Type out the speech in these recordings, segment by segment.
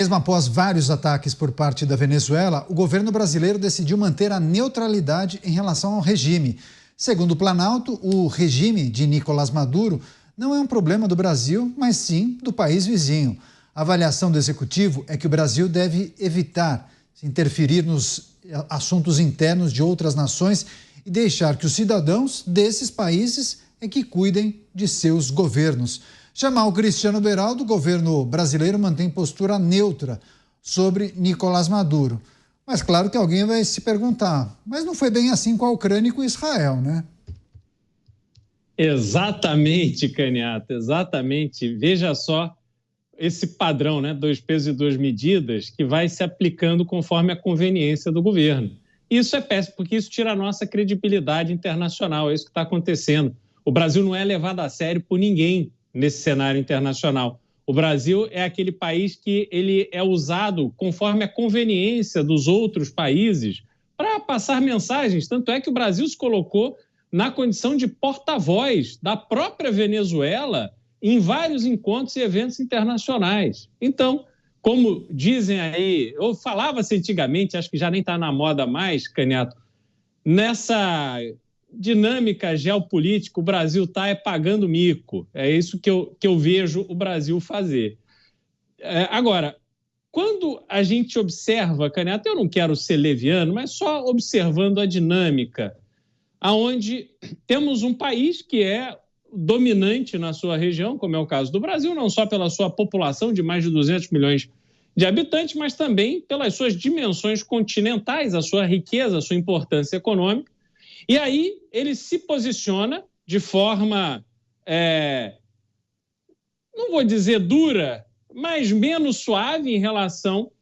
Mesmo após vários ataques por parte da Venezuela, o governo brasileiro decidiu manter a neutralidade em relação ao regime. Segundo o Planalto, o regime de Nicolás Maduro não é um problema do Brasil, mas sim do país vizinho. A avaliação do executivo é que o Brasil deve evitar interferir nos assuntos internos de outras nações e deixar que os cidadãos desses países é que cuidem de seus governos. Jamal Cristiano Beraldo, o governo brasileiro mantém postura neutra sobre Nicolás Maduro. Mas claro que alguém vai se perguntar, mas não foi bem assim com a Ucrânia e com Israel, né? Exatamente, Caniato, exatamente. Veja só esse padrão, né? 2 pesos e 2 medidas, que vai se aplicando conforme a conveniência do governo. Isso é péssimo, porque isso tira a nossa credibilidade internacional, é isso que está acontecendo. O Brasil não é levado a sério por ninguém nesse cenário internacional. O Brasil é aquele país que ele é usado conforme a conveniência dos outros países para passar mensagens. Tanto é que o Brasil se colocou na condição de porta-voz da própria Venezuela em vários encontros e eventos internacionais. Então, como dizem aí, ou falava-se antigamente, acho que já nem está na moda mais, Caniato, nessa dinâmica geopolítica, o Brasil está pagando mico. É isso que eu vejo o Brasil fazer. Agora, quando a gente observa, Caniato, eu não quero ser leviano, mas só observando a dinâmica, onde temos um país que é dominante na sua região, como é o caso do Brasil, não só pela sua população de mais de 200 milhões de habitantes, mas também pelas suas dimensões continentais, a sua riqueza, a sua importância econômica. E aí ele se posiciona de forma, não vou dizer dura, mas menos suave em relação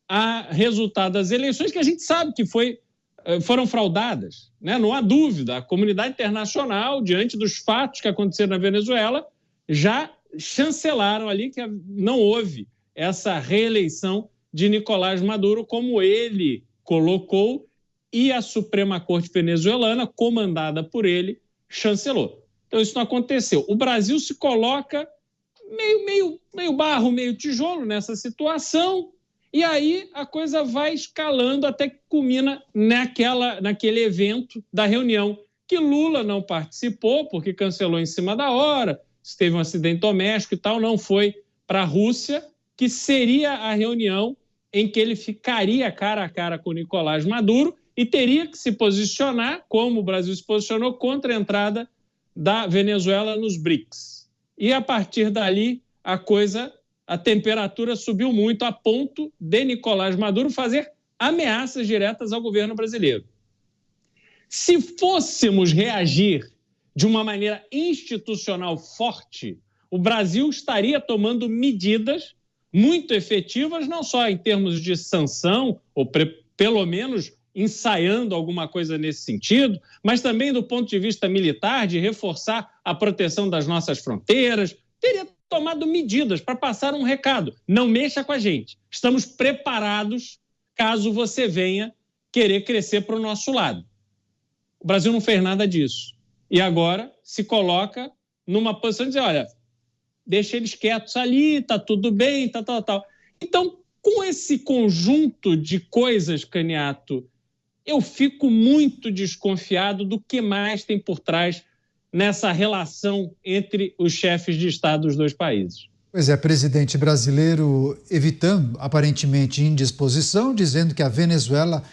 a resultado das eleições, que a gente sabe que foram fraudadas, né? Não há dúvida. A comunidade internacional, diante dos fatos que aconteceram na Venezuela, já chancelaram ali que não houve essa reeleição de Nicolás Maduro, como ele colocou, e a Suprema Corte venezuelana, comandada por ele, chancelou. Então, isso não aconteceu. O Brasil se coloca meio barro, meio tijolo nessa situação, e aí a coisa vai escalando até que culmina naquele evento da reunião, que Lula não participou, porque cancelou em cima da hora, teve um acidente doméstico e tal, não foi para a Rússia, que seria a reunião em que ele ficaria cara a cara com Nicolás Maduro e teria que se posicionar, como o Brasil se posicionou, contra a entrada da Venezuela nos BRICS. E a partir dali, a temperatura subiu muito a ponto de Nicolás Maduro fazer ameaças diretas ao governo brasileiro. Se fôssemos reagir de uma maneira institucional forte, o Brasil estaria tomando medidas muito efetivas, não só em termos de sanção, ou pelo menos ensaiando alguma coisa nesse sentido, mas também do ponto de vista militar, de reforçar a proteção das nossas fronteiras, teria tomado medidas para passar um recado. Não mexa com a gente. Estamos preparados caso você venha querer crescer para o nosso lado. O Brasil não fez nada disso. E agora se coloca numa posição de dizer, olha, deixa eles quietos ali, está tudo bem, tal. Então, com esse conjunto de coisas, Caniato, eu fico muito desconfiado do que mais tem por trás nessa relação entre os chefes de Estado dos dois países. Pois é, presidente brasileiro evitando, aparentemente, indisposição, dizendo que a Venezuela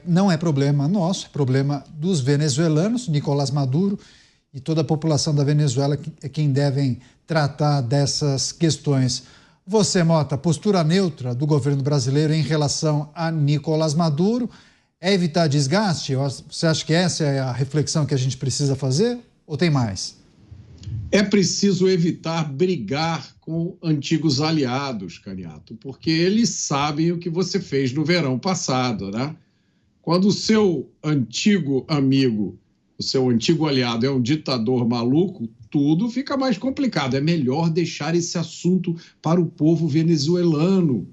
não é problema nosso, é problema dos venezuelanos, Nicolás Maduro e toda a população da Venezuela é quem devem tratar dessas questões. Você, Mota, postura neutra do governo brasileiro em relação a Nicolás Maduro é evitar desgaste? Você acha que essa é a reflexão que a gente precisa fazer ou tem mais? É preciso evitar brigar com antigos aliados, Caniato, porque eles sabem o que você fez no verão passado, né? Quando o seu antigo amigo, o seu antigo aliado é um ditador maluco, tudo fica mais complicado. É melhor deixar esse assunto para o povo venezuelano.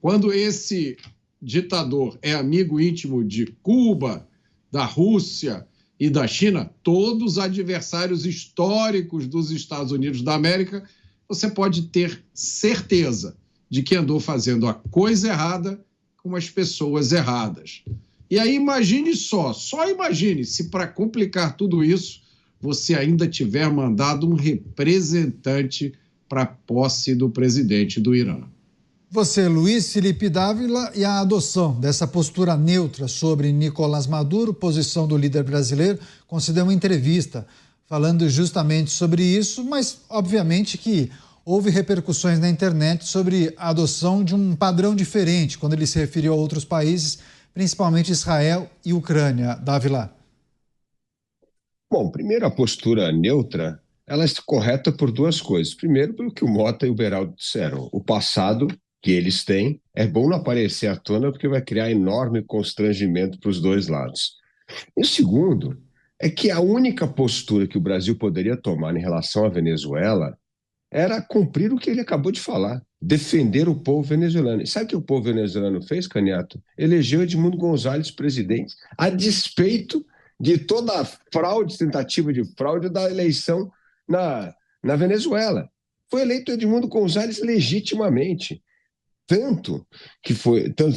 Quando esse ditador é amigo íntimo de Cuba, da Rússia e da China, todos adversários históricos dos Estados Unidos da América, você pode ter certeza de que andou fazendo a coisa errada com as pessoas erradas. E aí imagine só imagine se para complicar tudo isso, você ainda tiver mandado um representante para a posse do presidente do Irã. Você, Luiz Felipe Dávila, e a adoção dessa postura neutra sobre Nicolás Maduro, posição do líder brasileiro, concedeu uma entrevista falando justamente sobre isso, mas obviamente que houve repercussões na internet sobre a adoção de um padrão diferente quando ele se referiu a outros países, principalmente Israel e Ucrânia. Dávila. Bom, primeiro, a postura neutra, ela é correta por duas coisas. Primeiro, pelo que o Mota e o Beraldo disseram. O passado que eles têm é bom não aparecer à tona porque vai criar enorme constrangimento para os dois lados. E o segundo é que a única postura que o Brasil poderia tomar em relação à Venezuela era cumprir o que ele acabou de falar, defender o povo venezuelano. E sabe o que o povo venezuelano fez, Caniato? Elegeu Edmundo González presidente, a despeito de toda a fraude, tentativa de fraude da eleição na Venezuela. Foi eleito Edmundo González legitimamente. Tanto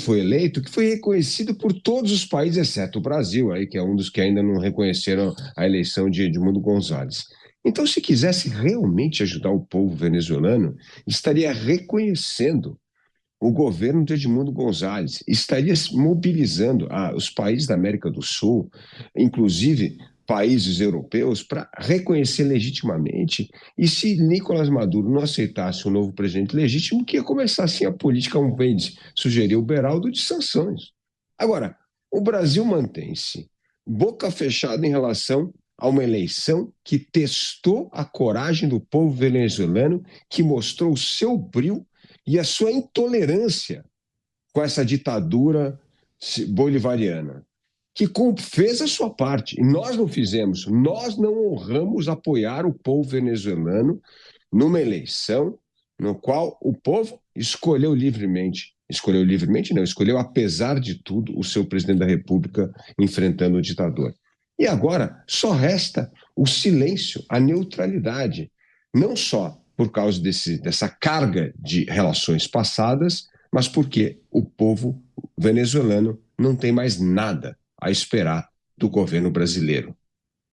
foi eleito que foi reconhecido por todos os países, exceto o Brasil, aí, que é um dos que ainda não reconheceram a eleição de Edmundo González. Então, se quisesse realmente ajudar o povo venezuelano, estaria reconhecendo o governo de Edmundo González, estaria mobilizando os países da América do Sul, inclusive países europeus, para reconhecer legitimamente. E se Nicolás Maduro não aceitasse um novo presidente legítimo, que ia começar assim a política, como bem sugeriu o Beraldo, de sanções. Agora, o Brasil mantém-se boca fechada em relação a uma eleição que testou a coragem do povo venezuelano, que mostrou o seu brio e a sua intolerância com essa ditadura bolivariana, que fez a sua parte. E nós não fizemos, nós não honramos apoiar o povo venezuelano numa eleição no qual o povo escolheu livremente. Escolheu livremente? Não, escolheu, apesar de tudo, o seu presidente da República enfrentando o ditador. E agora só resta o silêncio, a neutralidade, não só por causa dessa carga de relações passadas, mas porque o povo venezuelano não tem mais nada a esperar do governo brasileiro.